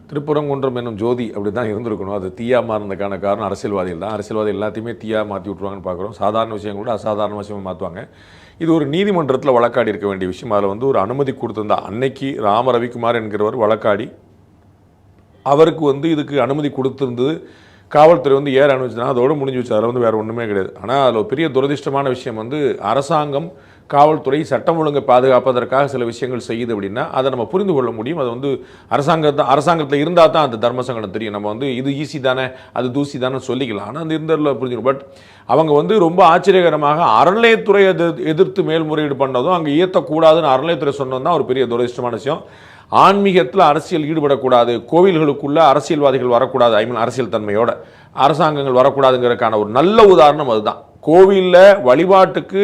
திருப்பரங்குன்றம் என்னும் ஜோதி அப்படி தான் இருந்திருக்கணும். அது தீயா மாறினதுக்கான காரணம் அரசியல்வாதிகள் தான். அரசியல்வாதி எல்லாத்தையுமே தீயா மாற்றி விட்ருவாங்கன்னு பார்க்குறோம். சாதாரண விஷயம் கூட அசாதாரண விஷயமாக மாற்றுவாங்க. இது ஒரு நீதிமன்றத்தில் வழக்காடி இருக்க வேண்டிய விஷயம். அதில் ஒரு அனுமதி கொடுத்துருந்தா அன்னைக்கு ராம ரவிக்குமார் என்கிறவர் வழக்காடி அவருக்கு இதுக்கு அனுமதி கொடுத்துருந்தது. காவல்துறை ஏற அனுமதிச்சுனா அதோடு முடிஞ்சு வச்சு. அதில் வேறு ஒன்றுமே கிடையாது. ஆனால் அதில் ஒரு பெரிய துரதிர்ஷ்டமான விஷயம் அரசாங்கம் காவல்துறை சட்டம் ஒழுங்கை பாதுகாப்பதற்காக சில விஷயங்கள் செய்யுது அப்படின்னா அதை நம்ம புரிந்து கொள்ள முடியும். அது அரசாங்கத்தில் இருந்தால் தான் அந்த தர்மசங்கடம் தெரியும். நம்ம இது ஈஸி தானே அது தூசி தானே சொல்லிக்கலாம். ஆனால் அந்த இருந்ததில் புரிஞ்சுக்கணும். பட் அவங்க ரொம்ப ஆச்சரியகரமாக அறநிலையத்துறையை எதிர்த்து மேல்முறையீடு பண்ணதும் அங்கே இயற்றக்கூடாதுன்னு அறநிலையத்துறை சொன்னது தான் ஒரு பெரிய துரதிர்ஷ்டமான விஷயம். ஆன்மீகத்தில் அரசியல் ஈடுபடக்கூடாது, கோவில்களுக்குள்ள அரசியல்வாதிகள் வரக்கூடாது, அரசியல் தன்மையோட அரசாங்கங்கள் வரக்கூடாதுங்கிறதுக்கான ஒரு நல்ல உதாரணம் அதுதான். கோவிலில் வழிபாட்டுக்கு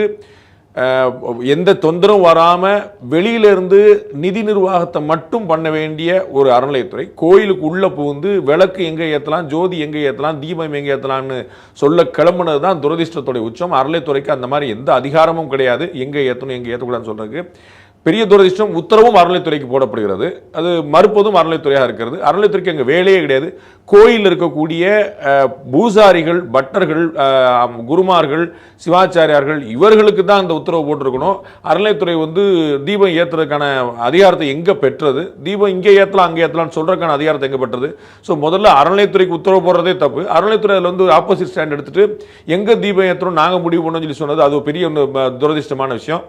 எந்த தொந்தரவும் வராமல் வெளியிலிருந்து நிதி நிர்வாகத்தை மட்டும் பண்ண வேண்டிய ஒரு அறநிலையத்துறை கோயிலுக்கு உள்ளே புகுந்து விளக்கு எங்கே ஏற்றலாம், ஜோதி எங்கே ஏற்றலாம், தீபம் எங்கே ஏற்றலாம்னு சொல்ல கிளம்புனது தான் துரதிர்ஷ்டத்துடைய உச்சம். அறநிலையத்துறைக்கு அந்த மாதிரி எந்த அதிகாரமும் கிடையாது. எங்கே ஏற்றணும் எங்கே ஏற்றக்கூடாதுன்னு சொல்கிறதுக்கு பெரிய துரதிர்ஷ்டம். உத்தரவும் அறநிலையத்துறைக்கு போடப்படுகிறது. அது மறுப்பதும் அறநிலையத்துறையாக இருக்கிறது. அறநிலையத்துறைக்கு அங்கே வேலையே கிடையாது. கோயிலில் இருக்கக்கூடிய பூசாரிகள், பட்டர்கள், குருமார்கள், சிவாச்சாரியார்கள் இவர்களுக்கு தான் அந்த உத்தரவு போட்டிருக்கணும். அறநிலையத்துறை தீபம் ஏற்றுறதுக்கான அதிகாரத்தை எங்கே பெற்றது? தீபம் இங்கே ஏற்றலாம் அங்கே ஏற்றலாம்னு சொல்கிறதுக்கான அதிகாரத்தை எங்கே பெற்றது? ஸோ முதல்ல அறநிலையத்துறைக்கு உத்தரவு போடுறதே தப்பு. அறநிலையத்துறை அதில் ஆப்போசிட் ஸ்டாண்ட் எடுத்துட்டு எங்கே தீபம் ஏற்றணும் நாங்கள் முடிவு பண்ணோம்னு சொல்லி சொன்னது அது பெரிய துரதிர்ஷ்டமான விஷயம்.